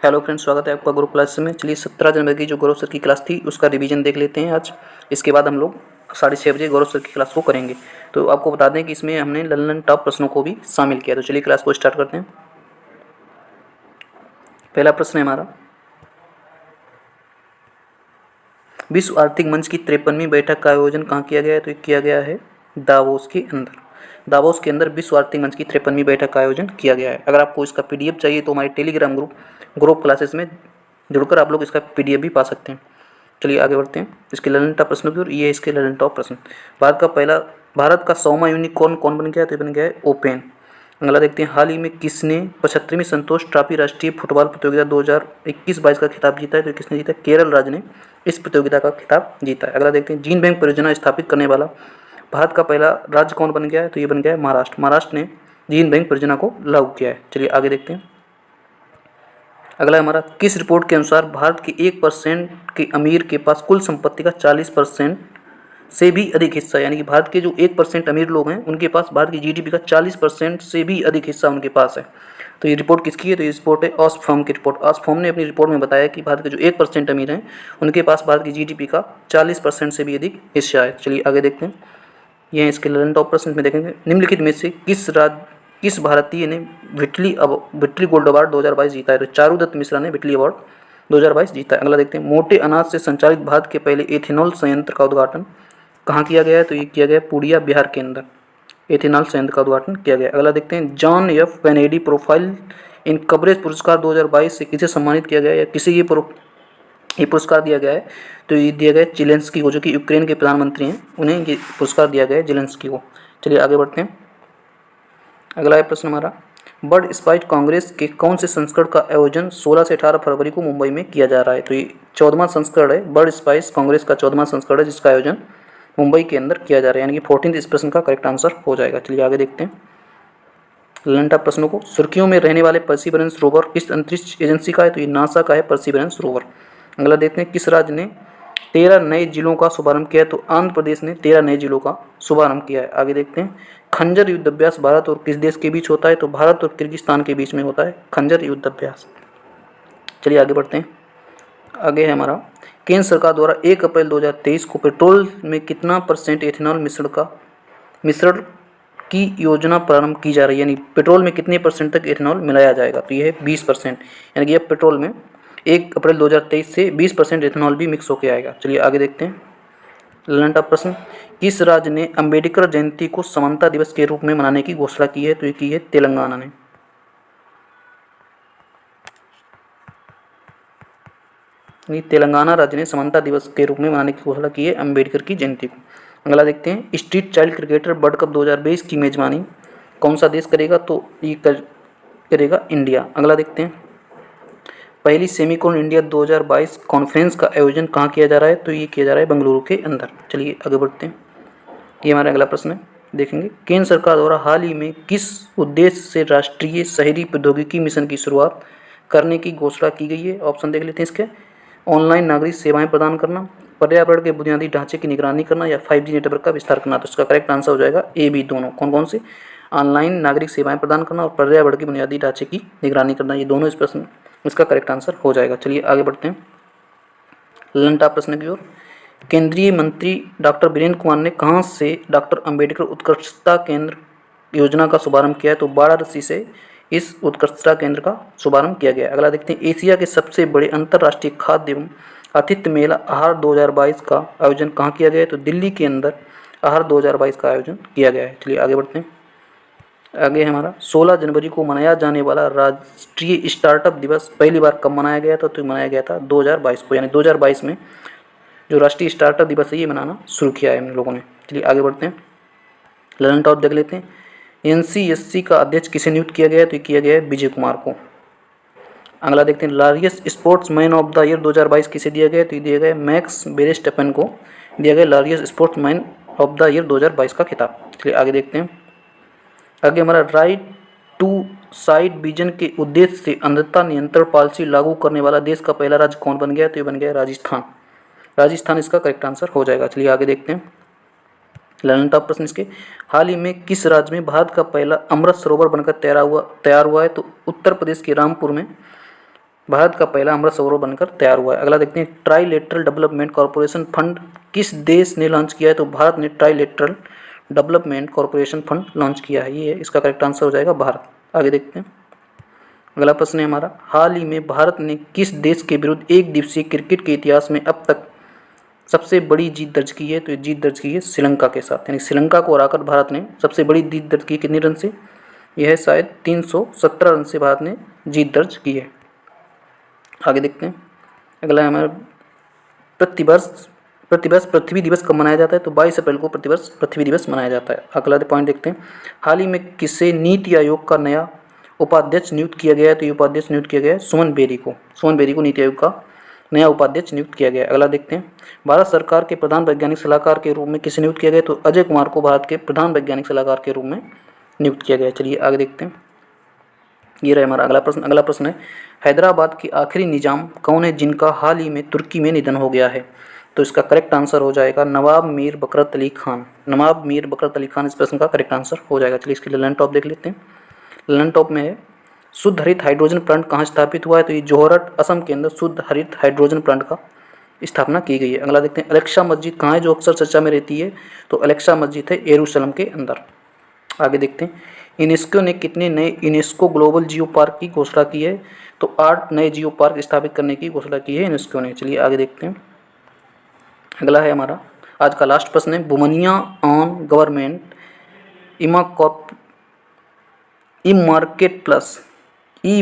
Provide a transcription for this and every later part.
Hello friends, स्वागत है आपका ग्रुप क्लास में। चलिए 17 जनवरी की जो गौरव सर की क्लास थी उसका रिवीजन देख लेते हैं आज। इसके बाद हम लोग 6:30 बजे गौरव सर की क्लास को करेंगे। तो आपको बता दें कि इसमें हमने लर्न टॉप प्रश्नों को भी शामिल किया। तो चलिए क्लास को स्टार्ट करते हैं। पहला प्रश्न है हमारा, विश्व आर्थिक मंच की 53वीं बैठक का आयोजन कहाँ किया गया है? तो ये किया गया है दावोस के अंदर। दावोस के अंदर विश्व आर्थिक मंच की 53वीं बैठक का आयोजन किया गया है। अगर आपको इसका पीडीएफ चाहिए तो हमारे टेलीग्राम ग्रुप क्लासेस में जुड़कर आप लोग इसका पीडीएफ भी पा सकते हैं। चलिए आगे बढ़ते हैं इसके लर्न टॉप प्रश्नों की ओर। ये इसके लर्न टॉप प्रश्न। भारत का 100वां यूनिकॉर्न कौन बन गया? तो ये बन गया है ओपेन। अगला देखते हैं, हाल ही में किसने 75वीं संतोष ट्रॉफी राष्ट्रीय फुटबॉल प्रतियोगिता 2021-22 का खिताब जीता है? तो किसने जीता? केरल राज्य ने इस प्रतियोगिता का खिताब जीता है। अगला देखते हैं, जीन बैंक परियोजना स्थापित करने वाला भारत का पहला राज्य कौन बन गया है? तो ये बन गया है महाराष्ट्र। महाराष्ट्र ने जीन बैंक परियोजना को लागू किया है। चलिए आगे देखते हैं। अगला हमारा, किस रिपोर्ट के अनुसार भारत के 1% के अमीर के पास कुल संपत्ति का 40% से भी अधिक हिस्सा, यानी कि भारत के जो 1% अमीर लोग हैं उनके पास भारत की जीडीपी का 40% से भी अधिक हिस्सा उनके पास है। तो ये रिपोर्ट किसकी है? तो ये रिपोर्ट है ऑक्सफैम की रिपोर्ट। ऑक्सफैम ने अपनी रिपोर्ट में बताया कि भारत के जो 1% अमीर हैं उनके पास भारत की जीडीपी का 40% से भी अधिक हिस्सा है। चलिए आगे देखते हैं। ये इसके लर्न टॉप प्रश्न में देखेंगे, निम्नलिखित में से किस भारतीय ने विटली गोल्ड अवार्ड 2022 जीता है? तो चारुदत्त मिश्रा ने विटली अवार्ड 2022 जीता है। अगला देखते हैं, मोटे अनाज से संचालित भारत के पहले एथेनॉल संयंत्र का उद्घाटन कहाँ किया गया है? तो ये किया गया पूर्णिया बिहार के अंदर एथेनॉल संयंत्र का उद्घाटन किया गया। अगला देखते हैं, John F Kennedy profile in coverage पुरस्कार 2022 से किसे सम्मानित किया गया या किसे ये पुरस्कार दिया गया है? तो ये दिया गया जेलेंस्की को, जो कि यूक्रेन के प्रधानमंत्री हैं, उन्हें ये पुरस्कार दिया गया है जेलेंस्की को। चलिए आगे बढ़ते हैं। अगला है प्रश्न हमारा, बर्ड स्पाइट कांग्रेस के कौन से संस्करण का आयोजन 16 से 18 फरवरी को मुंबई में किया जा रहा है? तो ये 14वां संस्करण है। बर्ड स्पाइस कांग्रेस का 14वां संस्करण है जिसका आयोजन मुंबई के अंदर किया जा रहा है, यानी कि 14th इस प्रश्न का करेक्ट आंसर हो जाएगा। चलिए आगे देखते हैं लर्न टॉप प्रश्नों को। सुर्खियों में रहने वाले परसिवरेंस रोवर किस अंतरिक्ष एजेंसी का है? तो ये नासा का है परसिवरेंस रोवर। अगला देखते हैं, किस राज्य ने 13 नए जिलों का शुभारंभ किया है? तो आंध्र प्रदेश ने 13 नए जिलों का शुभारंभ किया है। आगे देखते हैं, खंजर युद्ध अभ्यास भारत और किस देश के बीच होता है? तो भारत और किर्गिस्तान के बीच में होता है खंजर युद्ध अभ्यास। चलिए आगे बढ़ते हैं। आगे है हमारा, केंद्र सरकार द्वारा 1 अप्रैल 2023 को पेट्रोल में कितना % एथेनॉल मिश्रण की योजना प्रारंभ की जा रही है, यानी पेट्रोल में कितने % तक एथेनॉल मिलाया जाएगा? तो ये है 20%, यानी कि अब पेट्रोल में 1 अप्रैल 2023 से 20% एथेनॉल भी मिक्स होकर आएगा। चलिए आगे देखते हैं लर्न टॉप प्रश्न, किस राज्य ने अम्बेडकर जयंती को समानता दिवस के रूप में मनाने की घोषणा की है? तो ये की है तेलंगाना ने। तेलंगाना राज्य ने समानता दिवस के रूप में मनाने की घोषणा की है अम्बेडकर की जयंती को। अगला देखते हैं, street child cricketer world cup 2023 की मेजबानी कौन सा देश करेगा? तो ये करेगा इंडिया। अगला देखते हैं, पहली सेमीकॉन इंडिया 2022 कॉन्फ्रेंस का आयोजन कहाँ किया जा रहा है? तो ये किया जा रहा है बेंगलुरु के अंदर। चलिए आगे बढ़ते हैं, ये हमारा अगला प्रश्न है। देखेंगे, केंद्र सरकार द्वारा हाल ही में किस उद्देश्य से राष्ट्रीय शहरी प्रौद्योगिकी मिशन की शुरुआत करने की घोषणा की गई है? ऑप्शन देख लेते हैं इसके, ऑनलाइन नागरिक सेवाएं प्रदान करना, पर्यावरण के बुनियादी ढांचे की निगरानी करना या 5G नेटवर्क का विस्तार करना। तो इसका करेक्ट आंसर हो जाएगा ए बी दोनों। कौन कौन से? ऑनलाइन नागरिक सेवाएं प्रदान करना और पर्यावरण के बुनियादी ढांचे की निगरानी करना, ये दोनों इस प्रश्न इसका करेक्ट आंसर हो जाएगा। चलिए आगे बढ़ते हैं लर्न टॉप प्रश्न की ओर। केंद्रीय मंत्री डॉक्टर वीरेंद्र कुमार ने कहाँ से डॉक्टर अंबेडकर उत्कृष्टता केंद्र योजना का शुभारंभ किया है? तो वाराणसी से इस उत्कृष्टता केंद्र का शुभारंभ किया गया। अगला देखते हैं, एशिया के सबसे बड़े अंतर्राष्ट्रीय खाद्य एवं आतिथ्य मेला आहार 2022 का आयोजन कहाँ किया गया है? तो दिल्ली के अंदर आहार 2022 का आयोजन किया गया है। चलिए आगे बढ़ते हैं। आगे हमारा 16 जनवरी को मनाया जाने वाला राष्ट्रीय स्टार्टअप दिवस पहली बार कब मनाया गया था? तो मनाया गया था 2022 को, यानी 2022 में जो राष्ट्रीय स्टार्टअप दिवस है ये मनाना शुरू किया है हम लोगों ने। चलिए आगे बढ़ते हैं, लर्न टॉप देख लेते हैं। NCSC का अध्यक्ष किसे नियुक्त किया गया है? तो किया गया है विजय कुमार को। अगला देखते हैं, largest sports man of the year 2022 किसे दिया गया? तो दिया गया मैक्स वेरस्टैपेन को दिया गया largest sports man of the year 2022 का खिताब। चलिए आगे देखते हैं। आगे हमारा, राइट टू साइड विजन के उद्देश्य से अंधता नियंत्रण पॉलिसी लागू करने वाला देश का पहला राज्य कौन बन गया? तो ये बन गया राजस्थान। राजस्थान इसका करेक्ट आंसर हो जाएगा। चलिए आगे देखते हैं लर्न टॉप प्रश्न इसके, हाल ही में किस राज्य में भारत का पहला अमृत सरोवर बनकर तैयार हुआ है? तो उत्तर प्रदेश के रामपुर में भारत का पहला अमृत सरोवर बनकर तैयार हुआ है। अगला देखते हैं, ट्राइलेटरल डेवलपमेंट कॉरपोरेशन फंड किस देश ने लॉन्च किया है? तो भारत ने trilateral development corporation fund launch किया है। ये इसका करेक्ट आंसर हो जाएगा भारत। आगे देखते हैं, अगला प्रश्न है हमारा, हाल ही में भारत ने किस देश के विरुद्ध एक दिवसीय क्रिकेट के इतिहास में अब तक सबसे बड़ी जीत दर्ज की है? तो ये जीत दर्ज की है श्रीलंका के साथ, यानी श्रीलंका को हराकर भारत ने सबसे बड़ी जीत दर्ज की। कितने रन से? यह है शायद 317 रन से भारत ने जीत दर्ज की है। आगे देखते हैं, अगला है हमारा, प्रतिवर्ष पृथ्वी दिवस कब मनाया जाता है? तो 22 अप्रैल को प्रतिवर्ष पृथ्वी दिवस मनाया जाता है। अगला पॉइंट देखते हैं, हाल ही में किसे नीति आयोग का नया उपाध्यक्ष नियुक्त किया गया है? तो ये उपाध्यक्ष नियुक्त किया गया है सुमन बेरी को। सुमन बेरी को नीति आयोग का नया उपाध्यक्ष नियुक्त किया गया है। अगला देखते हैं, भारत सरकार के प्रधान वैज्ञानिक सलाहकार के रूप में किसे नियुक्त किया गया? तो अजय कुमार को भारत के प्रधान वैज्ञानिक सलाहकार के रूप में नियुक्त किया गया है। चलिए आगे देखते हैं, ये रहा हमारा अगला प्रश्न। अगला प्रश्न है, हैदराबाद के आखिरी निजाम कौन है जिनका हाल ही में तुर्की में निधन हो गया है? तो इसका करेक्ट आंसर हो जाएगा नवाब मीर बकरत अली खान। नवाब मीर बकरत अली खान इस प्रश्न का करेक्ट आंसर हो जाएगा। चलिए इसके लिए लर्न टॉप देख लेते हैं। लर्न टॉप में है, शुद्ध हरित हाइड्रोजन प्लांट कहाँ स्थापित हुआ है? तो ये जोहरट असम के अंदर शुद्ध हरित हाइड्रोजन प्लांट का स्थापना की गई है। अगला देखते हैं, अलेक्सा मस्जिद कहाँ है जो अक्सर चर्चा में रहती है? तो अलेक्सा मस्जिद है यरूशलेम के अंदर। आगे देखते हैं, यूनेस्को ने कितने नए यूनेस्को ग्लोबल जियो पार्क की घोषणा की है? तो 8 नए जियो पार्क स्थापित करने की घोषणा की है यूनेस्को ने। चलिए आगे देखते हैं, अगला है हमारा आज का लास्ट प्रश्न है, बुमनिया on government E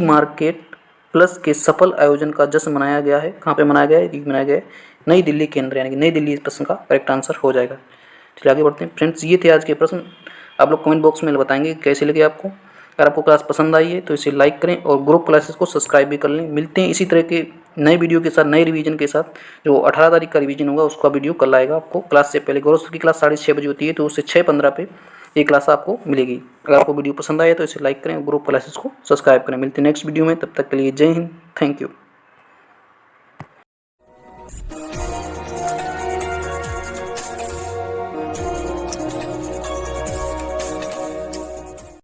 market plus के सफल आयोजन का जश्न मनाया गया है। कहाँ पे मनाया गया है? ये मनाया गया है नई दिल्ली के अंदर, यानी कि नई दिल्ली इस प्रश्न का करेक्ट आंसर हो जाएगा। चलिए आगे बढ़ते हैं फ्रेंड्स, ये थे आज के प्रश्न। आप लोग कमेंट बॉक्स में बताएंगे कैसे लगे आपको। अगर आपको क्लास पसंद आई है तो इसे लाइक करें और ग्रुप क्लासेस को सब्सक्राइब भी कर लें। मिलते हैं इसी तरह के नए वीडियो के साथ, नए रिवीजन के साथ। जो 18 तारीख का रिवीजन होगा उसका वीडियो कल आएगा आपको। क्लास से पहले गौरव की क्लास 6:30 बजे होती है, तो उससे 6:15 पे ये क्लास आपको मिलेगी। अगर आपको वीडियो पसंद आए तो इसे लाइक करें और ग्रुप क्लासेस को सब्सक्राइब करें। मिलते हैं नेक्स्ट वीडियो में, तब तक के लिए जय हिंद, थैंक यू।